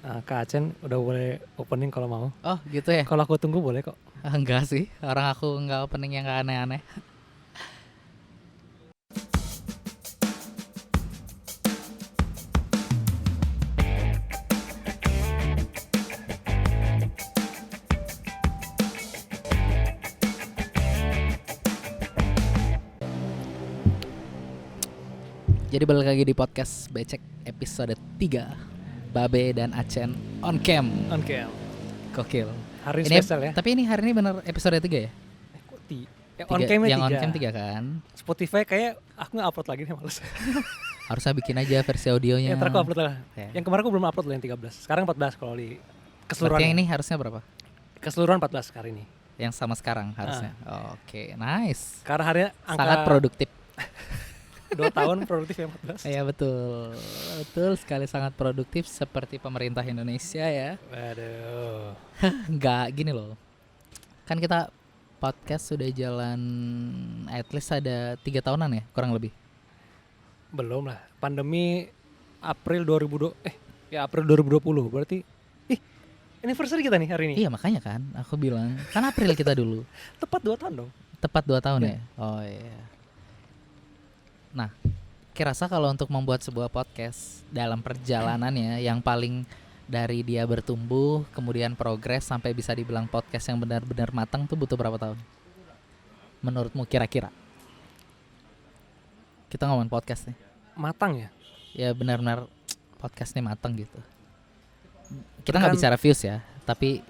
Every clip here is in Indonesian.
Kak Acen udah boleh opening kalau mau. Oh gitu ya? Kalau aku tunggu boleh kok. Enggak sih, orang aku enggak opening yang enggak aneh-aneh. Jadi balik lagi di podcast Becek episode 3, Babe dan Acen on cam. Oke. Gokil. Hari Ini spesial ya. Tapi hari ini bener episode 3 ya? On cam-nya yang 3. on cam 3 kan? Spotify kayak aku nggak upload lagi nih males. Harusnya bikin aja versi audionya. Yang terakhir aku upload lah. Ya. Yang kemarin aku belum upload loh yang 13. Sekarang 14 kalau di keseluruhan. Berarti yang ini harusnya berapa? Keseluruhan 14 hari ini. Yang sama sekarang harusnya. Oke, nice. Karena harinya angka Sangat produktif. 2 tahun produktif ya 14. Iya betul. Betul sekali, sangat produktif seperti pemerintah Indonesia ya. Waduh. Enggak gini loh. Kan kita podcast sudah jalan at least ada 3 tahunan ya, kurang lebih. Belum lah. Pandemi April 2020. Berarti anniversary kita nih hari ini. Iya makanya kan aku bilang, kan April kita dulu. Tepat 2 tahun dong. Tepat 2 tahun Iya. ya. Oh iya. Nah, kira-kira kalau untuk membuat sebuah podcast dalam perjalanannya yang paling dari dia bertumbuh, kemudian progres sampai bisa dibilang podcast yang benar-benar matang tuh butuh berapa tahun? Menurutmu kira-kira? Kita ngomongin podcast nih. Matang ya. Ya benar-benar podcast nih matang gitu. Kita nggak Kan- bicara views ya, tapi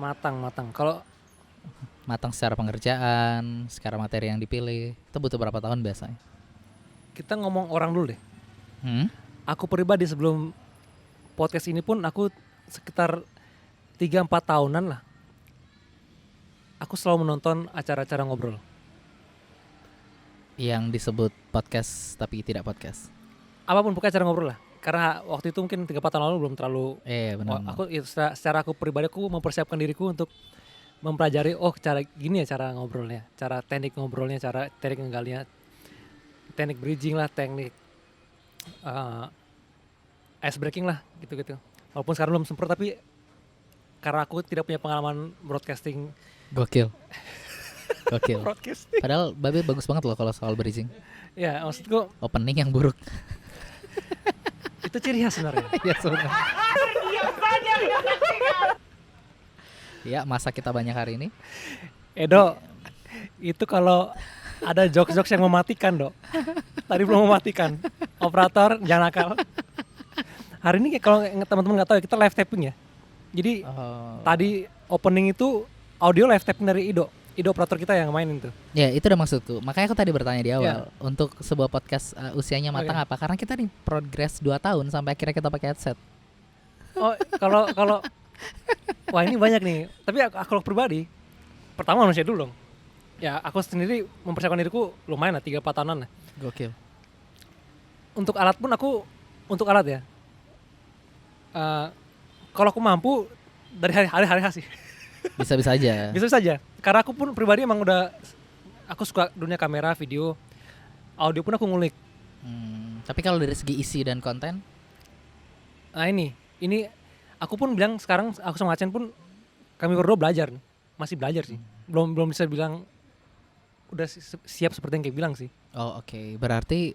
Matang. Kalau matang secara pengerjaan, secara materi yang dipilih, itu butuh berapa tahun biasanya? kita ngomong orang dulu deh. Hmm? Aku pribadi sebelum podcast ini pun aku sekitar 3-4 tahunan lah. Aku selalu menonton acara-acara ngobrol. Yang disebut podcast tapi tidak podcast. Apapun bukan acara ngobrol lah. Karena waktu itu mungkin 3-4 tahun lalu belum terlalu Benar. secara aku pribadi aku mempersiapkan diriku untuk mempelajari cara gini ya cara ngobrolnya, cara teknik ngobrolnya, cara teknik ngegalinya, teknik bridging lah, teknik ice breaking lah gitu-gitu. Walaupun sekarang belum sempurna tapi karena aku tidak punya pengalaman broadcasting. Gokil. Gokil. Broadcasting. Padahal Babe bagus banget loh kalau soal bridging. Ya maksudku Opening yang buruk. itu ciri khas sebenarnya. Iya sebenarnya. Ya masa kita banyak hari ini. Edo, itu kalau ada jokes-jokes yang mematikan, Dok. Tadi belum mematikan. Operator, jangan nakal. Hari ini kalau teman-teman nggak tahu ya, kita live tapping ya. Jadi tadi opening itu audio live tapping dari Ido operator kita yang mainin tuh. Ya itu udah maksudku. Makanya aku tadi bertanya di awal, untuk sebuah podcast usianya matang apa? Karena kita nih progress 2 tahun sampai akhirnya kita pakai headset. Oh, kalau wah ini banyak nih. Tapi aku pribadi, pertama manusia dulu dong. Ya aku sendiri mempersiapkan diriku lumayan lah 3-4 tahunan lah. Gokil. Untuk alat pun untuk alat ya. Kalau aku mampu dari hari sih. Bisa-bisa aja. Bisa saja. Karena aku pun pribadi emang aku suka dunia kamera, video, audio pun aku ngulik. Tapi kalau dari segi isi dan konten? Nah ini aku pun bilang sekarang aku sama Acen pun kami berdua belajar nih. Masih belajar sih. Belum bisa bilang udah siap seperti yang kayak bilang sih. Oh oke. Berarti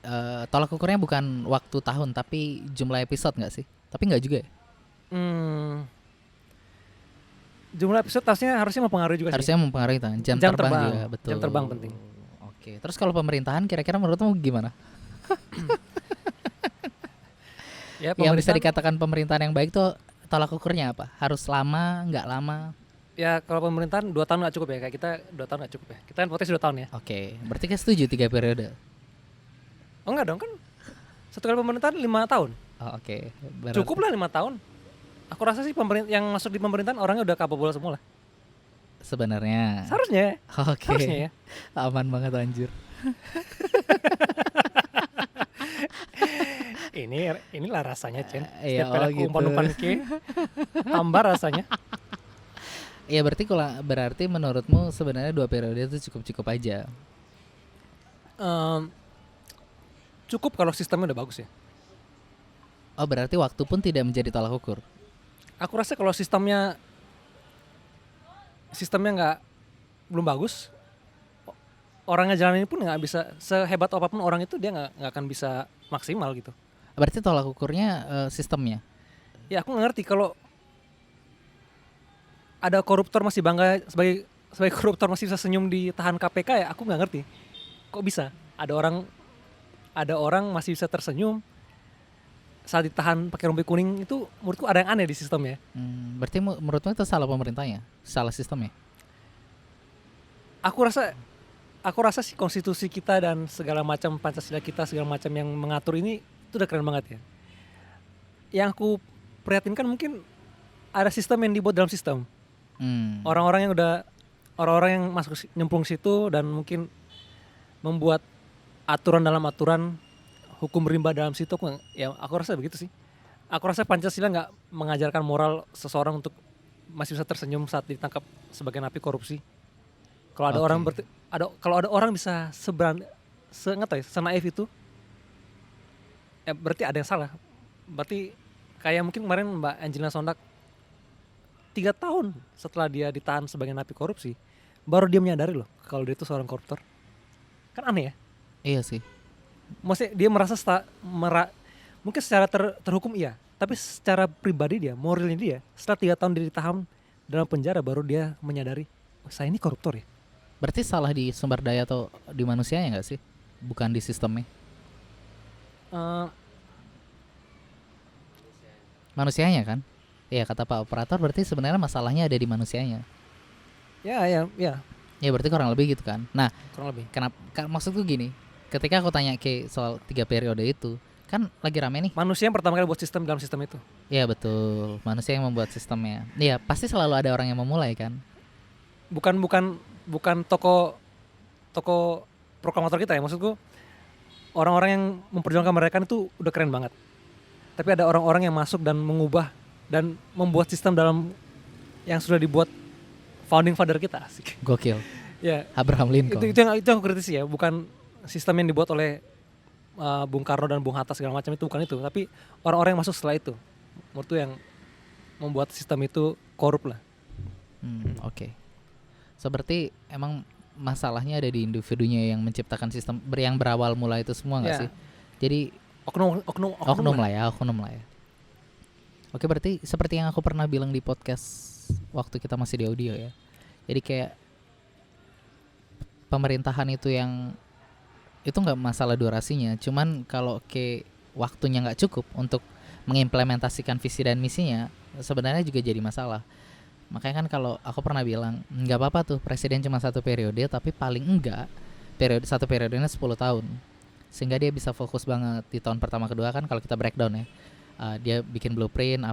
tolak ukurnya bukan waktu tahun tapi jumlah episode nggak sih? Tapi nggak juga ya? Jumlah episode harusnya mempengaruhi juga harusnya sih. mempengaruhi kan? Jam terbang juga, betul. Jam terbang penting. Oke. Terus kalau pemerintahan kira-kira menurutmu gimana? Ya, yang bisa dikatakan pemerintahan yang baik tuh tolak ukurnya apa? Harus lama, nggak lama? Ya kalau pemerintahan 2 tahun nggak cukup ya, kayak kita 2 tahun nggak cukup ya. Kita kan podcast 2 tahun ya. Oke, berarti kita setuju 3 periode. Oh enggak dong, kan satu kali pemerintahan 5 tahun. Oh, oke. Cukup lah 5 tahun. Aku rasa sih yang masuk di pemerintahan orangnya udah kapabel semua lah. Sebenarnya. Seharusnya. Oke. Harusnya ya. Aman banget anjir. Inilah rasanya, Cen. Iya, Setiap kali aku gitu. umpan-umpan ke tambah rasanya. Iya berarti menurutmu sebenarnya 2 periode itu cukup aja. Cukup kalau sistemnya udah bagus ya. Oh berarti waktu pun tidak menjadi tolak ukur. Aku rasa kalau sistemnya nggak belum bagus, orangnya jalanin pun nggak bisa sehebat apapun orang itu, dia nggak akan bisa maksimal gitu. Berarti tolak ukurnya sistemnya. Ya aku nggak ngerti kalau ada koruptor masih bangga sebagai koruptor masih bisa senyum ditahan KPK, ya aku nggak ngerti kok bisa ada orang masih bisa tersenyum saat ditahan pakai rompi kuning. Itu menurutku ada yang aneh di sistemnya. Berarti menurutmu itu salah pemerintahnya, salah sistemnya? Aku rasa sih konstitusi kita dan segala macam Pancasila kita segala macam yang mengatur ini itu udah keren banget ya. Yang aku prihatinkan mungkin ada sistem yang dibuat dalam sistem. Orang-orang yang masuk nyemplung situ dan mungkin membuat aturan dalam aturan, hukum rimba dalam situ. Aku rasa begitu sih. Aku rasa Pancasila nggak mengajarkan moral seseorang untuk masih bisa tersenyum saat ditangkap sebagai napi korupsi. Kalau ada orang bisa senaif itu, ya berarti ada yang salah. Berarti kayak mungkin kemarin Mbak Angelina Sondak 3 tahun setelah dia ditahan sebagai napi korupsi, baru dia menyadari loh kalau dia itu seorang koruptor. Kan aneh ya? Iya sih. Maksudnya dia merasa mungkin secara terhukum iya, tapi secara pribadi dia, moralnya dia, setelah 3 tahun dia ditahan dalam penjara, baru dia menyadari, oh, saya ini koruptor ya. Berarti salah di sumber daya atau di manusianya nggak sih? Bukan di sistemnya. Manusianya kan? Iya, kata Pak Operator berarti sebenarnya masalahnya ada di manusianya. Ya. Ya berarti kurang lebih gitu kan. Nah, Kurang lebih. kenapa maksudku gini, ketika aku tanya ke soal 3 periode itu, kan lagi rame nih. Manusia yang pertama kali buat sistem dalam sistem itu. Iya betul, manusia yang membuat sistemnya. Iya, pasti selalu ada orang yang memulai kan. Bukan toko proklamator kita ya, maksudku orang-orang yang memperjuangkan mereka itu udah keren banget. Tapi ada orang-orang yang masuk dan mengubah dan membuat sistem dalam yang sudah dibuat founding father kita, asik. Gokil. Ya. Abraham Lincoln. Itu yang aku kritisi ya, bukan sistem yang dibuat oleh Bung Karno dan Bung Hatta segala macam, itu bukan itu, tapi orang-orang yang masuk setelah itu. Menurutku yang membuat sistem itu korup lah. Oke. Seperti emang masalahnya ada di individunya yang menciptakan sistem yang berawal mulai itu semua nggak sih? Jadi oknum lah ya. Oke, berarti seperti yang aku pernah bilang di podcast waktu kita masih di audio ya. Jadi kayak pemerintahan itu nggak masalah durasinya, cuman kalau waktunya nggak cukup untuk mengimplementasikan visi dan misinya, sebenarnya juga jadi masalah. Makanya kan kalau aku pernah bilang nggak apa-apa tuh presiden cuma 1 periode, tapi paling enggak satu periodenya 10 tahun, sehingga dia bisa fokus banget di tahun pertama kedua. Kan kalau kita breakdown ya, dia bikin blueprint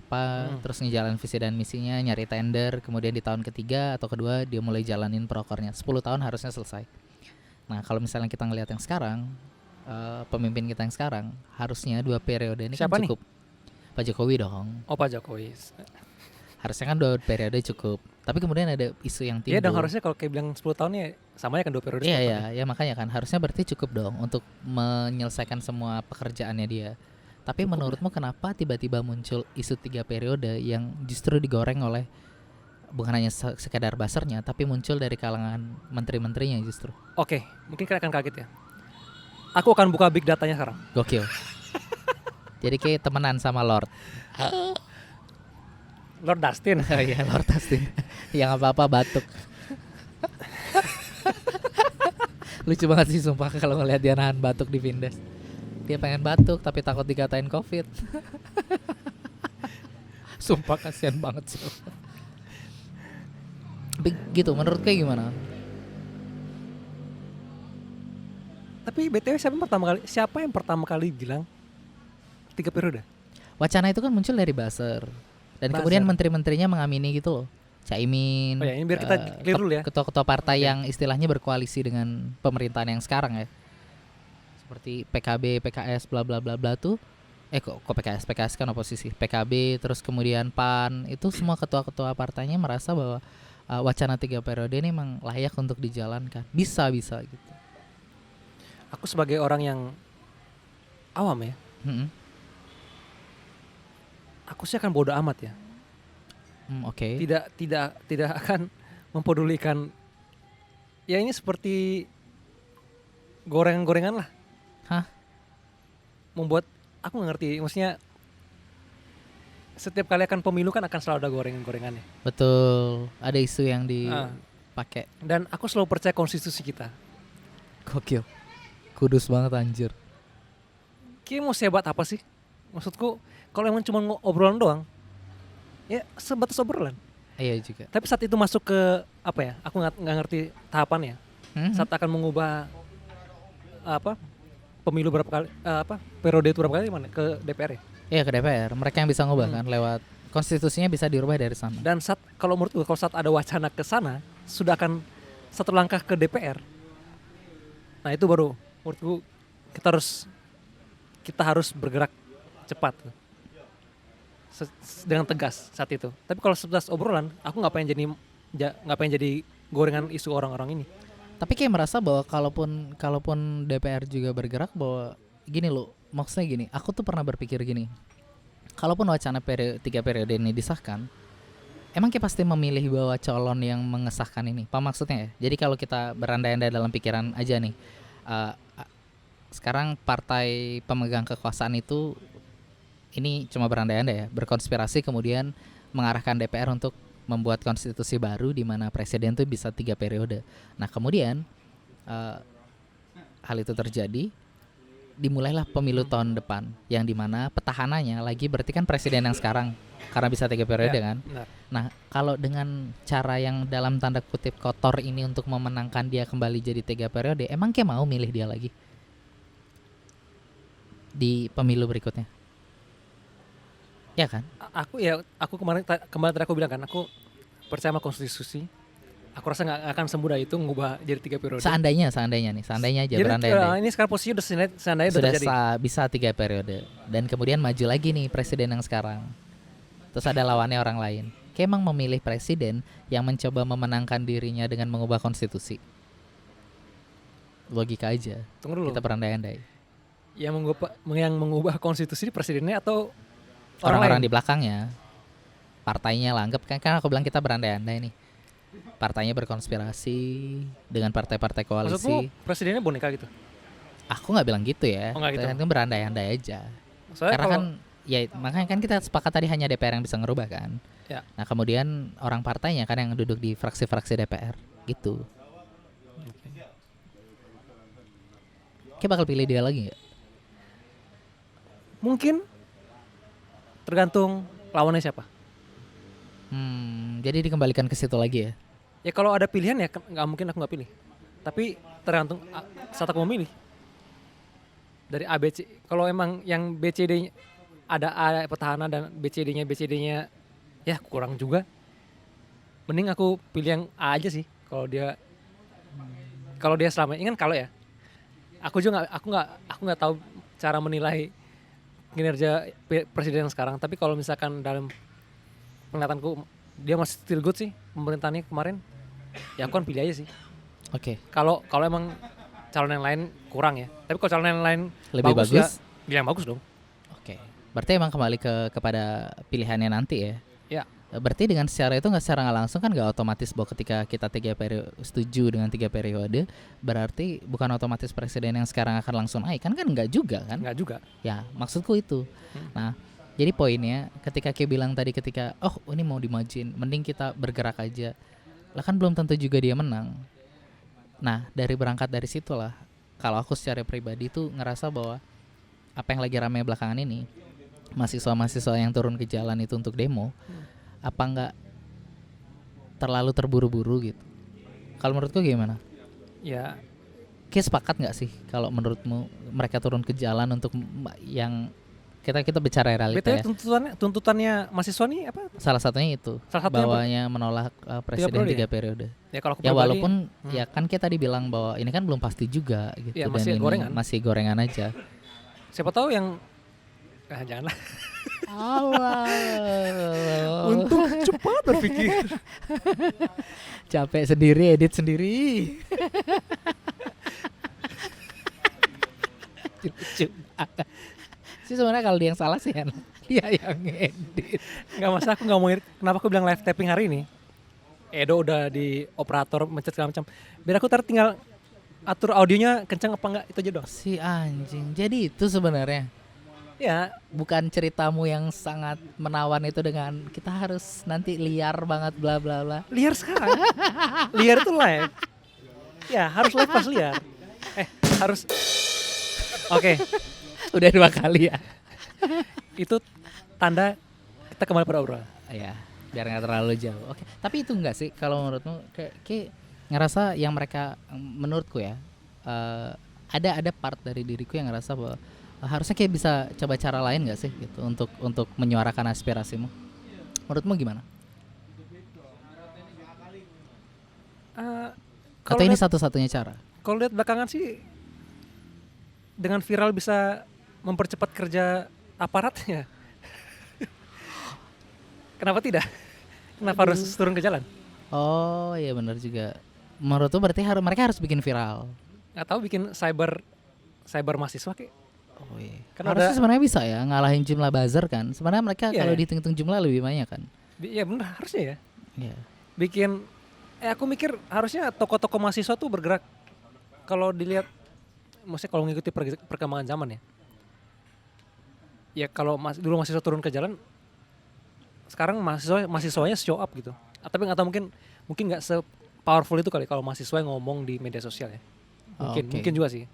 terus ngejalanin visi dan misinya, nyari tender, kemudian di tahun ketiga atau kedua dia mulai jalanin prokernya. 10 tahun harusnya selesai. Nah kalau misalnya kita ngelihat yang sekarang, pemimpin kita yang sekarang harusnya 2 periode ini siapa kan cukup nih? Pak Jokowi dong. Oh, Pak Jokowi. Harusnya kan 2 periode cukup. Tapi kemudian ada isu yang timbul. Iya dong, harusnya kalau kayak bilang 10 tahun ya samanya kan 2 periode. Iya, makanya kan harusnya berarti cukup dong untuk menyelesaikan semua pekerjaannya dia. Tapi cukup. Menurutmu kenapa tiba-tiba muncul isu 3 periode yang justru digoreng oleh bukan hanya sekedar buzzernya, tapi muncul dari kalangan menteri-menterinya justru? Oke, mungkin kalian akan kaget ya. Aku akan buka big datanya sekarang. Gokil. Jadi kayak temenan sama Lord Dustin. Oh iya, Lord Dustin. Yang apa-apa batuk. Lucu banget sih sumpah kalau ngeliat dia nahan batuk di Vindes. Dia pengen batuk tapi takut dikatain COVID. Sumpah kasihan banget sih. Gitu, menurut kayak gimana? Tapi BTW siapa yang pertama kali bilang 3 periode? Wacana itu kan muncul dari buzzer. Dan kemudian menteri-menterinya mengamini gitu loh. Caimin. Oh ya, ini biar kita clear dulu ya. Ketua-ketua partai yang istilahnya berkoalisi dengan pemerintahan yang sekarang ya. Seperti PKB, PKS, bla bla bla bla tuh. Kok PKS kan oposisi. PKB terus kemudian PAN, itu semua ketua-ketua partainya merasa bahwa wacana 3 periode ini memang layak untuk dijalankan. Bisa gitu. Aku sebagai orang yang awam ya. Aku sih akan bodo amat ya. Oke. tidak akan mempedulikan. Ya ini seperti gorengan-gorengan lah. Hah? Membuat aku nggak ngerti, maksudnya setiap kali akan pemilu kan akan selalu ada gorengan-gorengannya. Betul. Ada isu yang Ah, dipakai. dan aku selalu percaya konstitusi kita. Gokil. Kudus banget anjir. Kayaknya mau sehebat apa sih? Maksudku kalau emang cuma obrolan doang, ya sebatas obrolan. Iya juga. Tapi saat itu masuk ke apa ya? Aku nggak ngerti tahapannya. Saat akan mengubah apa pemilu berapa kali, periode itu berapa kali mana ke DPR ya? Iya ke DPR. Mereka yang bisa ngubah kan lewat konstitusinya bisa dirubah dari sana. Dan saat kalau menurutku kalau saat ada wacana ke sana sudah akan satu langkah ke DPR. Nah itu baru menurutku kita harus bergerak cepat dengan tegas saat itu. Tapi kalau sebatas obrolan, aku nggak pengen jadi gorengan isu orang-orang ini. Tapi kayak merasa bahwa kalaupun DPR juga bergerak bahwa gini loh, maksudnya gini, aku tuh pernah berpikir gini. Kalaupun wacana 3 periode ini disahkan, emang kita pasti memilih bahwa calon yang mengesahkan ini. Apa maksudnya ya? Jadi kalau kita berandai-andai dalam pikiran aja nih, sekarang partai pemegang kekuasaan itu ini cuma berandai-andai ya, berkonspirasi kemudian mengarahkan DPR untuk membuat konstitusi baru di mana presiden tuh bisa 3 periode. Nah kemudian hal itu terjadi, dimulailah pemilu tahun depan yang dimana petahananya lagi berarti kan presiden yang sekarang karena bisa 3 periode Ya, kan. benar. Nah kalau dengan cara yang dalam tanda kutip kotor ini untuk memenangkan dia kembali jadi 3 periode, emang kayak mau milih dia lagi di pemilu berikutnya? Ya kan? Aku kemarin tadi aku bilang kan, aku percaya sama konstitusi. Aku rasa nggak akan semudah itu ngubah jadi 3 periode. Seandainya aja Jadi berandai-andai ini sekarang posisinya seandainya udah sudah terjadi. bisa 3 periode dan kemudian maju lagi nih presiden yang sekarang. Terus ada lawannya orang lain. Kayak emang memilih presiden yang mencoba memenangkan dirinya dengan mengubah konstitusi. Logika aja. Tunggu dulu. Kita berandai-andai. Yang mengubah konstitusi presidennya atau Orang-orang lain? di belakangnya, partainya lah, anggap kan aku bilang kita berandai-andai nih. Partainya berkonspirasi dengan partai-partai Maksudmu koalisi. presidennya boneka gitu? Aku nggak bilang gitu ya. Oh, nggak gitu. Itu berandai-andai aja. Soalnya Karena kalau kan ya makanya kan kita sepakat tadi hanya DPR yang bisa ngerubah kan. Ya. Nah kemudian orang partainya kan yang duduk di fraksi-fraksi DPR gitu. Kayak bakal pilih dia lagi nggak? mungkin tergantung lawannya siapa. Jadi dikembalikan ke situ lagi ya. Ya kalau ada pilihan ya nggak mungkin aku nggak pilih. Tapi tergantung saat aku memilih dari A B C. Kalau emang yang B C D ada A petahana dan B C D-nya ya kurang juga. Mending aku pilih yang A aja sih. Kalau dia selama ini kan kalau ya. Aku nggak tahu cara menilai kinerja presiden yang sekarang. Tapi kalau misalkan dalam penglihatanku dia masih still good sih pemerintahannya kemarin. Ya aku kan pilih aja sih. Oke. Kalau emang calon yang lain kurang ya. Tapi kalau calon yang lain Lebih bagus. ya pilih yang bagus dong. Oke. Berarti emang kembali kepada pilihannya nanti ya. Ya. Berarti dengan secara nggak langsung kan nggak otomatis bahwa ketika kita 3 periode setuju dengan 3 periode berarti bukan otomatis presiden yang sekarang akan langsung naik kan nggak juga kan? Nggak juga. Ya maksudku itu. Nah jadi poinnya ketika Ki bilang tadi ketika ini mau dimajuin mending kita bergerak aja lah kan belum tentu juga dia menang. Nah dari berangkat dari situlah kalau aku secara pribadi tuh ngerasa bahwa apa yang lagi ramai belakangan ini mahasiswa yang turun ke jalan itu untuk demo apa nggak terlalu terburu-buru gitu? Kalau menurutku gimana? Ya Kayak sepakat nggak sih kalau menurutmu mereka turun ke jalan untuk yang kita bicara realita BTW ya? tuntutannya mahasiswa nih apa? Salah satunya itu Salah satunya bahwanya menolak presiden 3 periode. Ya kalau aku Ya pribadi, walaupun ya kan kita tadi bilang bahwa ini kan belum pasti juga gitu Ya, dan masih ini gorengan. masih gorengan aja. siapa tahu yang janganlah. Allah. Untuk cepat berpikir. Capek sendiri edit sendiri. Lucu. Sih sebenarnya kalau dia yang salah sih enak. Dia yang ngedit. Nggak masalah, aku nggak mau kenapa aku bilang live tapping hari ini. Edo udah di operator mencet segala macam. Biar aku tinggal atur audionya kencang apa enggak, itu aja doang. Si anjing. Jadi itu sebenarnya Ya, bukan ceritamu yang sangat menawan itu dengan kita harus nanti liar banget bla bla bla. liar sekarang. Liar itu live. Ya, harus live pas liar. Harus. Oke, Udah 2 kali ya. itu tanda kita kembali pada obrolan. Ya, biar nggak terlalu jauh. Oke, tapi itu enggak sih kalau menurutmu kayak ngerasa yang mereka menurutku ya ada part dari diriku yang ngerasa bahwa harusnya kayak bisa coba cara lain nggak sih gitu untuk menyuarakan aspirasimu. Menurutmu gimana? Atau ini satu-satunya cara? Kalau lihat belakangan sih dengan viral bisa mempercepat kerja aparatnya. Kenapa tidak? Kenapa harus turun ke jalan? Oh iya benar juga. Menurutku berarti mereka harus bikin viral. Atau bikin cyber mahasiswa kayak. Oh iya. Kan Harusnya ada- sebenarnya bisa ya ngalahin jumlah buzzer kan. Sebenarnya mereka Iya. kalau dihitung-hitung jumlah lebih banyak kan. Ya bener, harusnya ya. Iya. Bikin aku mikir harusnya toko-toko mahasiswa tuh bergerak. Kalau dilihat, maksudnya kalau mengikuti perkembangan zaman ya. Ya kalau dulu mahasiswa turun ke jalan, sekarang mahasiswanya show up gitu. Tapi nggak tahu, mungkin nggak se-powerful itu kali kalau mahasiswa yang ngomong di media sosial ya. Oke. Mungkin juga sih.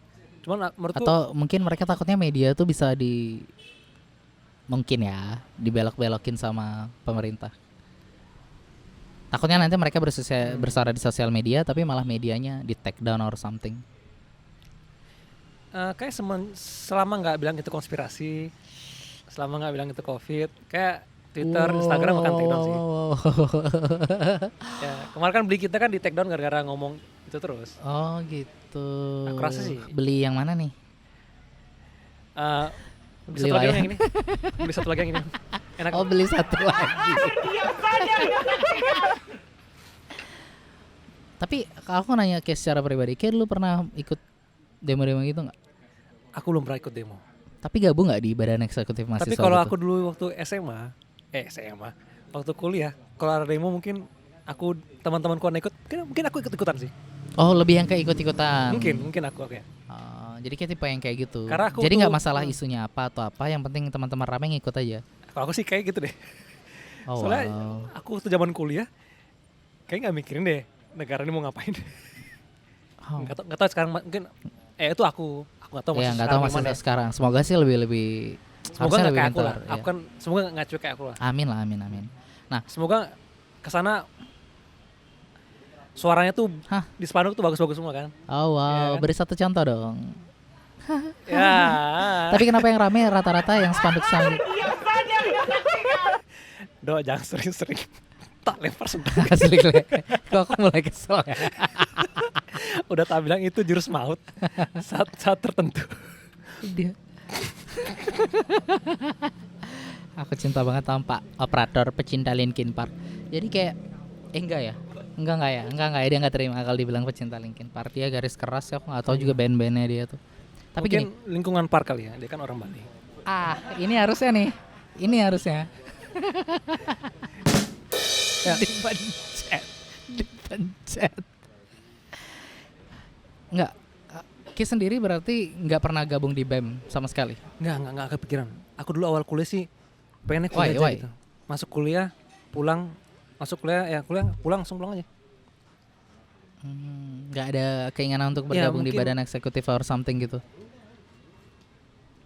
Cuman menurutku Atau mungkin mereka takutnya media tuh bisa mungkin ya dibelok-belokin sama pemerintah. Takutnya nanti mereka bersuara di sosial media tapi malah medianya di take down or something. kayak selama nggak bilang itu konspirasi, selama nggak bilang itu COVID, kayak Twitter, Instagram akan take down sih. Ya, kemarin kan beli kita kan di take down gara-gara ngomong itu terus. Oh gitu. Aku rasa sih. Beli yang mana nih? Beli Beli satu lagi wayang. yang ini. Beli satu lagi yang ini. Enak. Oh beli satu lagi. Tapi aku nanya kayak secara pribadi, kayak lu pernah ikut demo-demo gitu nggak? Aku belum pernah ikut demo. Tapi gabung nggak di badan eksekutif mahasiswa? Tapi kalau gitu? aku dulu waktu SMA, waktu kuliah, kalau ada demo mungkin aku teman-temanku ada ikut, mungkin aku ikut-ikutan sih. Oh lebih yang kayak ikut-ikutan. Mungkin aku ya. Oh, jadi kayak tipe yang kayak gitu. Karena aku Jadi tuh- nggak masalah isunya apa atau apa, yang penting teman-teman rame ngikut aja. Kalau aku sih kayak gitu deh. Oh Soalnya wow. aku waktu zaman kuliah kayak nggak mikirin deh negara ini mau ngapain. Oh. Nggak tahu sekarang mungkin itu aku nggak tahu Ya masih nggak tahu sekarang masih gimana. sekarang. Semoga sih lebih Semoga harusnya nggak lebih kayak aku lah. pintar, Aku ya. kan semoga nggak cuek kayak aku lah. Amin lah, amin. Semoga kesana suaranya tuh Hah? di spanduk tuh bagus-bagus semua kan. Oh wow, Iya kan? beri satu contoh dong. Ya. Tapi kenapa yang rame rata-rata yang spanduk sang Jangan sering-sering tak lempar sudah. asli le. Kok aku mulai kesel ya. Udah tak bilang itu jurus maut saat tertentu. Dia. Aku cinta banget sama Pak operator pecinta Linkin Park. Jadi kayak enggak ya dia nggak terima kalau dibilang pecinta Linkin Park. Dia garis keras ya, aku nggak tahu juga band-bandnya dia tuh. Tapi Mungkin gini, lingkungan park kali ya, dia kan orang Bali. ini harusnya nih, ini harusnya Ya. dipencet. Nggak, Ki sendiri berarti nggak pernah gabung di BEM sama sekali. Nggak kepikiran. Aku dulu awal kuliah sih pengennya kuliah aja Why? gitu. Masuk kuliah, pulang, pulang langsung pulang aja. Nggak ada keinginan untuk Ya, bergabung di mungkin- badan eksekutif or something gitu.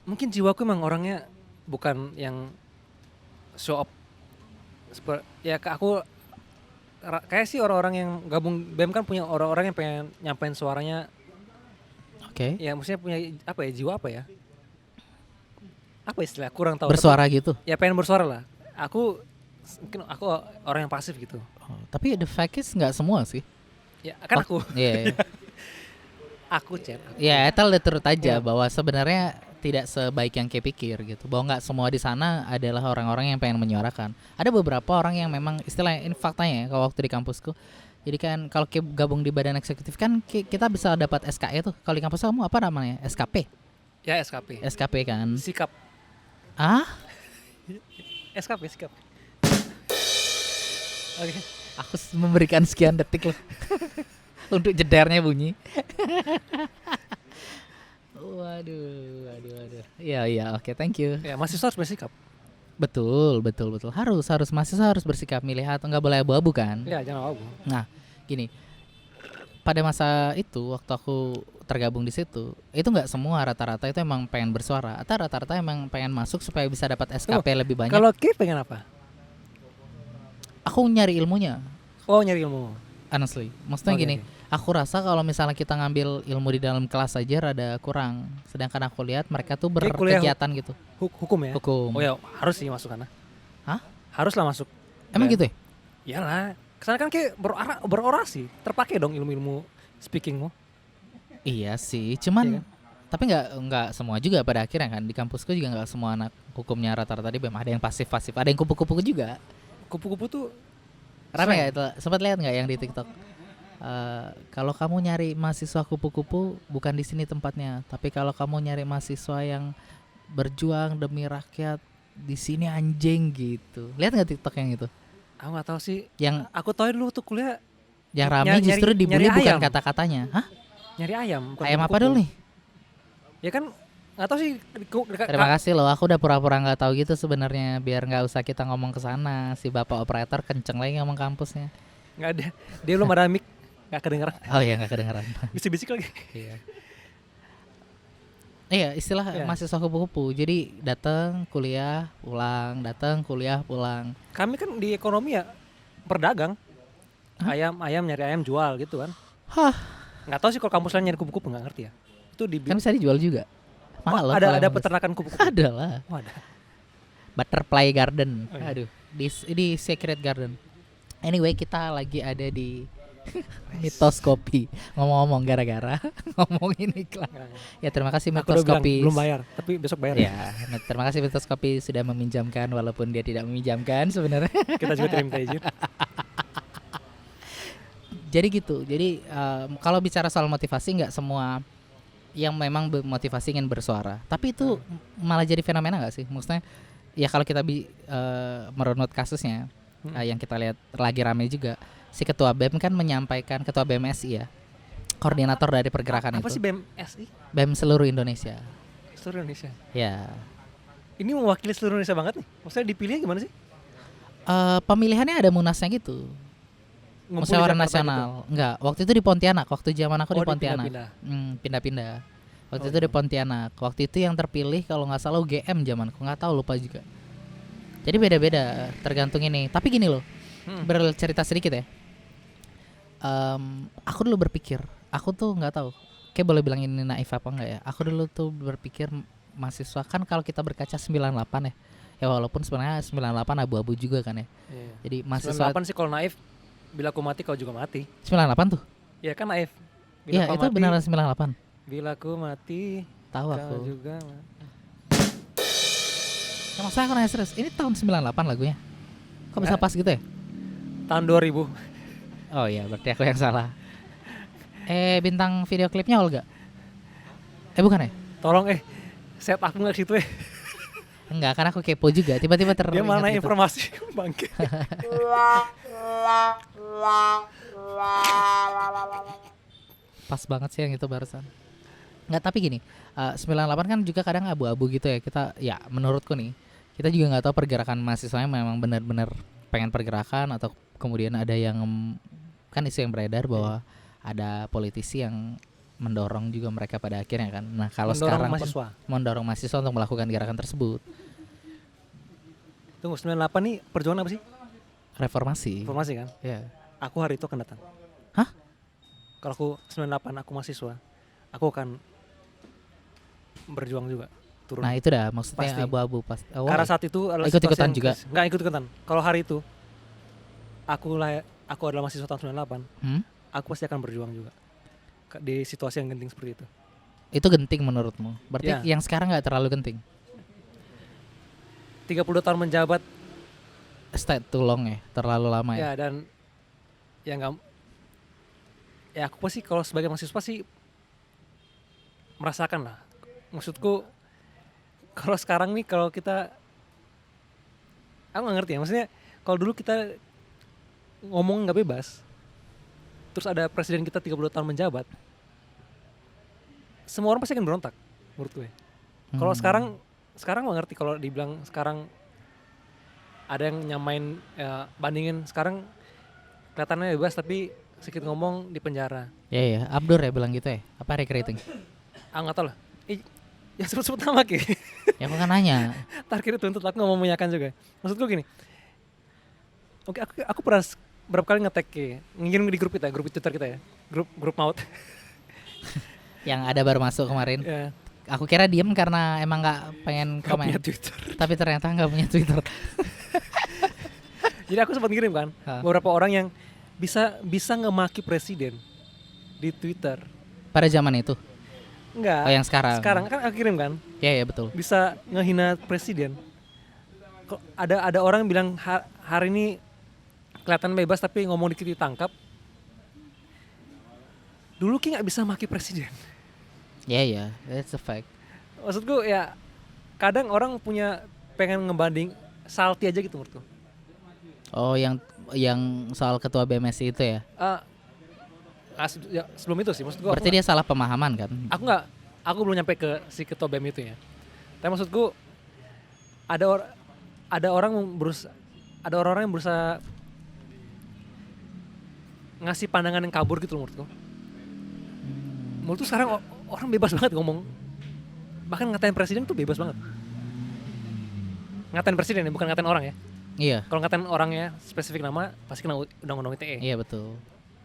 Mungkin jiwaku emang orangnya bukan yang show up. Ya aku kayak sih orang-orang yang gabung BEM kan punya orang-orang yang pengen nyampein suaranya. Oke. Ya maksudnya punya apa ya, jiwa apa ya? Apa istilah? Kurang tahu. Bersuara gitu. Ya pengen bersuara lah. Mungkin aku orang yang pasif gitu. Oh, tapi the fact is nggak semua sih. Ya kan aku. Iya. Aku chat. Ya, tell the truth aja Ya. bahwa sebenarnya tidak sebaik yang kayak pikir gitu. Bahwa nggak semua di sana adalah orang-orang yang pengen menyuarakan. Ada beberapa orang yang memang istilahnya, ini faktanya ya, kalau waktu di kampusku. Jadi kan kalau gabung di badan eksekutif kan kita bisa dapat SKE tuh. Kalau di kampus kamu apa namanya? SKP. Ya SKP. SKP kan. Sikap. Ah? Eskap. Oke. Aku memberikan sekian detik loh untuk jedernya bunyi. Waduh. Iya, oke, thank you. Ya, mahasiswa harus bersikap. Betul. Harus mahasiswa harus bersikap milih atau nggak boleh abu-abu kan? Ya, jangan abu. Nah, gini. Pada masa itu waktu aku tergabung di situ, itu nggak semua rata-rata itu emang pengen bersuara, atau rata-rata emang pengen masuk supaya bisa dapat SKP lebih banyak. Kalau Ki pengen apa? Aku nyari ilmunya, Oh, nyari ilmu. honestly. Maksudnya Oke, gini, oke. aku rasa kalau misalnya kita ngambil ilmu di dalam kelas aja rada kurang. Sedangkan aku lihat mereka tuh Kayak kuliah berkegiatan gitu. Hukum ya? Hukum. Oh ya, harus sih masuk sana. Hah? Haruslah masuk. Emang Dan- gitu ya? Iyalah. Kesana kan kayak berorasi. Terpakai dong ilmu-ilmu speakingmu. Iya sih, cuman Iya kan? tapi nggak semua juga pada akhirnya kan. Di kampusku juga nggak semua anak hukumnya rata-rata di BEM. Ada yang pasif-pasif, ada yang kupu-kupu juga. Kupu-kupu tuh Rame slang. nggak itu? Sempat lihat nggak yang di TikTok? Kalau kamu nyari mahasiswa kupu-kupu, bukan di sini tempatnya. Tapi kalau kamu nyari mahasiswa yang berjuang demi rakyat, di sini anjing gitu. Lihat nggak TikTok yang itu? Aku nggak tahu sih. Yang Aku tahu dulu tuh kuliah rame nyari- justru dibully nyari bukan ayam. kata-katanya. Hah? nyari ayam. Bukan Ayam apa kupu-kupu. dulu nih? Ya kan nggak tahu sih. Terima kasih loh, aku udah pura-pura nggak tahu gitu sebenarnya biar nggak usah kita ngomong ke sana. Si bapak operator kenceng lagi ngomong kampusnya. Nggak ada. Dia belum ada mic. Nggak kedengeran. Oh iya nggak kedengeran. Bisik-bisik lagi. Iya. Iya istilah Iya. mahasiswa kupu-kupu. Jadi datang kuliah pulang, datang kuliah pulang. Kami kan di ekonomi ya berdagang. Hah? Ayam nyari ayam jual gitu kan. Hah, Nggak tahu sih kalau kampus lain nyari kupu-kupu nggak ngerti ya. Itu di kan bisa dijual juga. Mahal loh. ada kalau ada yang peternakan kupu-kupu. ada lah. Oh, ada. Butterfly Garden. Oh, iya. Aduh, di Secret Garden. Anyway, kita lagi ada di Mitos Kopi. Ngomong-ngomong gara-gara ngomongin iklan. Ya terima kasih Aku Mitos udah bilang Kopi. belum bayar, tapi besok bayar. Ya, terima kasih Mitos Kopi sudah meminjamkan walaupun dia tidak meminjamkan sebenarnya. Kita juga terima izin. Jadi gitu. Jadi kalau bicara soal motivasi nggak semua yang memang motivasi ingin bersuara. Tapi itu malah jadi fenomena nggak sih? Maksudnya ya kalau kita merunut kasusnya yang kita lihat lagi rame juga. Si ketua BEM kan menyampaikan, ketua BMSI ya, koordinator dari pergerakan Apa itu. sih BMSI? BEM seluruh Indonesia. Seluruh Indonesia. Ya. Ini mewakili seluruh Indonesia banget nih. Maksudnya dipilih gimana sih? Pemilihannya ada munasnya gitu. Ngumpul di Musyawarah Jakarta nasional. Enggak, waktu itu di Pontianak, waktu zaman aku gitu? di Oh, Pontianak. dipindah-pindah. Pindah-pindah. Waktu Oh, itu di Pontianak. Waktu itu yang terpilih kalau nggak salah UGM zamanku, nggak tahu lupa juga. Jadi beda-beda tergantung ini. Tapi gini loh, bercerita sedikit ya. Aku dulu berpikir, aku tuh nggak tahu, kayak boleh bilang ini naif apa enggak ya. Aku dulu tuh berpikir mahasiswa kan kalau kita berkaca 98 ya. Ya walaupun sebenarnya 98 abu-abu juga kan ya. Iya. Jadi mahasiswa 98 sih kalau naif, bila aku mati kau juga mati. 98 tuh. Ya kan naif. Iya, kau itu mati, beneran 98. Bila aku mati, Tahu kau aku. juga mati. Ya, maksudnya aku nanya serius, ini tahun 98 lagunya. Kok bisa Nggak. pas gitu ya? Tahun 2000. Oh iya, berarti aku yang salah. Bintang video klipnya Olga? Bukan ya? Tolong set aku nggak ke situ Enggak, kan aku kepo juga. Tiba-tiba Dia teringat mana gitu. informasi bangke. Pas banget sih yang itu barusan. Enggak, tapi gini, 98 kan juga kadang abu-abu gitu ya. Kita, ya menurutku nih, kita juga nggak tahu pergerakan mahasiswanya memang benar-benar pengen pergerakan atau kemudian ada yang kan isu yang beredar bahwa ada politisi yang mendorong juga mereka pada akhirnya kan. Nah kalau Mendorong sekarang pun mahasiswa. mendorong mahasiswa untuk melakukan gerakan tersebut. Tunggu 98 nih perjuangan apa sih? Reformasi. Informasi kan? Ya. Aku hari itu akan datang. Hah? Kalau aku 98 aku mahasiswa, aku akan berjuang juga turun. Nah itu dah maksudnya Pasti. abu-abu pas. Karena saat itu adalah Ikut-ikutan situasi yang juga? krisis. Nggak ikut-ikutan. Kalau hari itu aku adalah mahasiswa tahun 98, aku pasti akan berjuang juga di situasi yang genting seperti itu. Itu genting menurutmu? Berarti Ya. yang sekarang nggak terlalu genting? 32 tahun menjabat Stay too long ya, terlalu lama ya. ya dan ya nggak ya aku pasti kalau sebagai mahasiswa sih merasakan lah. Maksudku kalau sekarang nih kalau kita Aku nggak ngerti ya, maksudnya kalau dulu kita ngomong nggak bebas, terus ada presiden kita 30 tahun menjabat, semua orang pasti akan berontak menurut gue. Kalau sekarang nggak ngerti kalau dibilang sekarang ada yang nyamain bandingin sekarang kelihatannya bebas tapi sedikit ngomong di penjara. Ya, Abdur ya bilang gitu ya. Apa recreating? Nggak tahu lah. Ya sebut-sebut nama Ki. Ya aku kan nanya. Ntar kita tuntut, aku nggak mau menyakan juga. Maksud gue gini. Oke, aku pernah berapa kali nge-tag Ki, ngirim di grup kita, grup Twitter kita ya, grup maut. Yang ada baru masuk kemarin. Ya, Aku kira diem karena emang nggak pengen nggak komen. punya Twitter. Tapi ternyata nggak punya Twitter. Jadi aku sempat ngirim kan, beberapa orang yang bisa ngemaki presiden di Twitter. Pada zaman itu. Enggak. Oh yang sekarang. Sekarang kan aku kirim kan, Ya betul. bisa ngehina presiden. Kok ada orang yang bilang hari ini kelihatan bebas tapi ngomong dikit ditangkap. Dulu Ki nggak bisa maki presiden. Ya, that's a fact. Maksudku ya kadang orang punya pengen ngebanding salty aja gitu menurutku. Oh yang soal ketua BMSI itu ya. Sebelum itu sih maksudku. Berarti dia salah pemahaman kan? Aku belum nyampe ke si ketua BEM itu ya. Tapi maksudku ada orang yang berusaha ngasih pandangan yang kabur gitu loh menurutku. Menurutku sekarang orang bebas banget ngomong. Bahkan ngatain presiden tuh bebas banget. Ngatain presiden ya, bukan ngatain orang ya. Iya. Kalau ngatain orangnya spesifik nama pasti kena undang-undang ITE. Iya betul.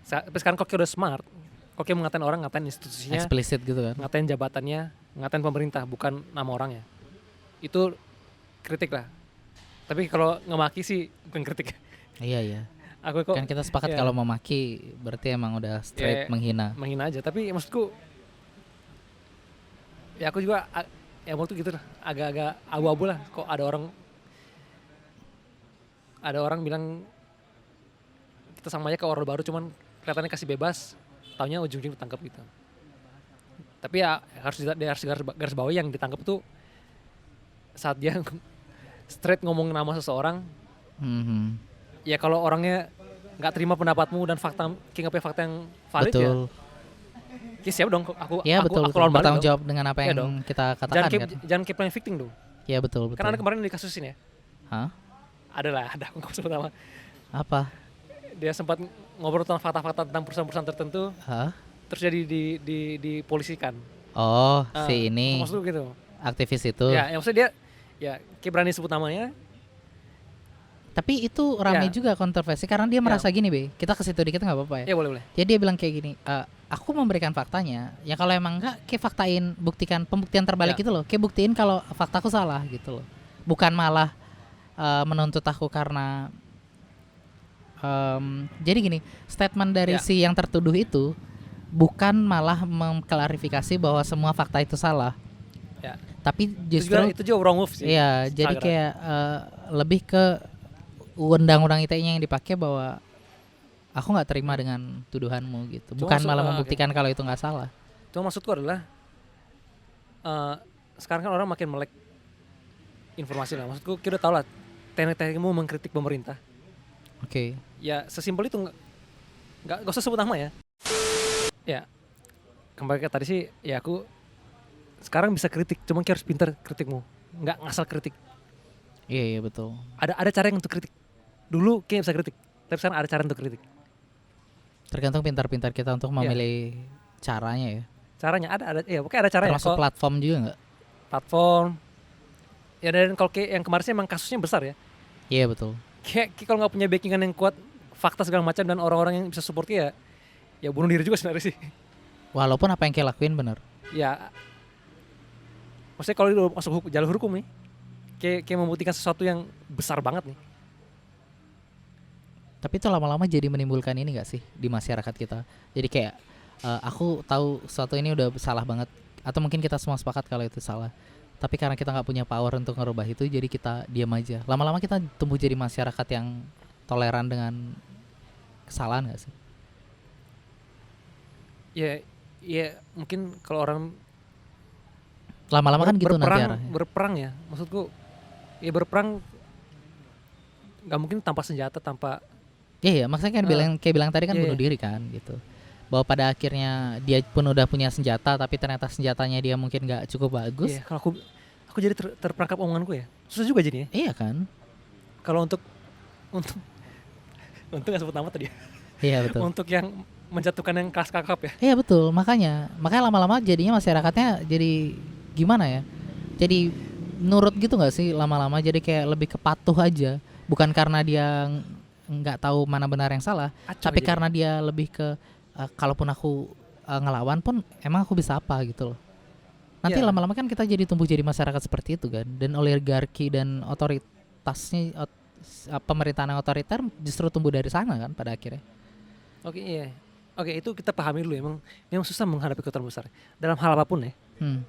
Tapi sekarang kok udah smart. Kok mau ngatain orang, ngatain institusinya, Eksplisit gitu kan. ngatain jabatannya, ngatain pemerintah, bukan nama orangnya. Itu kritik lah. Tapi kalau ngemaki sih bukan kritik. Iya. Aku kok Kan kita sepakat kalau mau maki berarti emang udah straight menghina. Menghina aja. Tapi maksudku ya aku juga ya menurutku gitu lah. Agak-agak abu-abu lah. Kok ada orang bilang kita sama aja ke Orde Baru cuman kelihatannya kasih bebas, taunya ujung-ujung ditangkap gitu. Tapi ya harus garis bawahi yang ditangkap tuh saat dia straight ngomong nama seseorang. Ya kalau orangnya nggak terima pendapatmu dan fakta yang valid betul. Ya siap dong aku Betul. lawan balik bertanggung dong. jawab dengan apa Iya yang dong. kita katakan Jangan keep playing victim dong. Iya betul. Kan ada kemarin dikasusin ya. Hah? Ada aku nggak sebut nama. Apa? Dia sempat ngobrol tentang fakta-fakta tentang perusahaan-perusahaan tertentu. Hah? Terus jadi dipolisikan. Oh, si ini Maksudku gitu. aktivis itu. Ya, yang maksudnya dia ya kayak berani sebut namanya. Tapi itu rame juga kontroversi karena dia merasa gini, Be. Kita ke situ dikit nggak apa-apa ya? Ya boleh. Jadi dia bilang kayak gini, aku memberikan faktanya. Ya kalau emang enggak, kayak faktain, buktikan pembuktian terbalik gitu loh. Kayak buktiin kalau faktaku salah gitu loh. Bukan malah menuntut aku karena jadi gini, statement dari si yang tertuduh itu bukan malah mengklarifikasi bahwa semua fakta itu salah. Ya. Tapi justru itu juga wrong move sih. Iya, jadi kayak lebih ke undang-undang ITE-nya yang dipakai bahwa aku nggak terima dengan tuduhanmu gitu. Bukan malah membuktikan kalau itu nggak salah. Cuma maksudku adalah sekarang kan orang makin melek informasi lah. Maksudku kita udah tahu lah teknik-teknikmu mengkritik pemerintah. Oke. Ya sesimpel itu, nggak usah sebut nama ya. Ya kembali ke tadi sih, ya aku sekarang bisa kritik, cuma harus pintar kritikmu, nggak ngasal kritik. Iya betul. Ada cara yang untuk kritik. Dulu kayak bisa kritik, tapi sekarang ada cara untuk kritik. Tergantung pintar-pintar kita untuk memilih caranya ya. Caranya ada, ya pokoknya ada caranya. Termasuk platform juga nggak? Platform. Ya dan kalau kayak yang kemarin sih emang kasusnya besar ya. Iya betul. Kayak kalau nggak punya backingan yang kuat, fakta segala macam dan orang-orang yang bisa support ya bunuh diri juga sebenarnya sih. Walaupun apa yang kayak lakuin benar. Ya, maksudnya kalau udah masuk jalur hukum nih, kayak membuktikan sesuatu yang besar banget nih. Tapi itu lama-lama jadi menimbulkan ini nggak sih di masyarakat kita? Jadi kayak aku tahu sesuatu ini udah salah banget, atau mungkin kita semua sepakat kalau itu salah. Tapi karena kita nggak punya power untuk ngerubah itu, jadi kita diam aja. Lama-lama kita tumbuh jadi masyarakat yang toleran dengan kesalahan nggak sih? Ya mungkin kalau orang lama-lama kan gitu nanti arahnya. Berperang ya, maksudku ya berperang nggak mungkin tanpa senjata, tanpa Iya, maksudnya kan kayak bilang tadi kan Iya, bunuh diri kan gitu. Bahwa pada akhirnya dia pun udah punya senjata tapi ternyata senjatanya dia mungkin nggak cukup bagus. iya. Kalau aku jadi terperangkap omonganku ya, susah juga jadinya. Iya kan? Kalau untuk nggak sebut nama tadi ya. Iya betul. Untuk yang menjatuhkan yang kelas kakap ya. Iya betul, makanya lama-lama jadinya masyarakatnya jadi gimana ya? Jadi nurut gitu nggak sih lama-lama, jadi kayak lebih kepatuh aja, bukan karena dia nggak tahu mana benar yang salah, Acau tapi jadi. karena dia lebih ke kalaupun aku ngelawan pun emang aku bisa apa gitu loh. Nanti Iya. lama-lama kan kita jadi tumbuh jadi masyarakat seperti itu kan, dan oligarki dan otoritasnya pemerintahan yang otoriter justru tumbuh dari sana kan pada akhirnya. Oke, iya. Oke, itu kita pahami dulu. Memang susah menghadapi kekuatan besar dalam hal apapun ya. Hmm,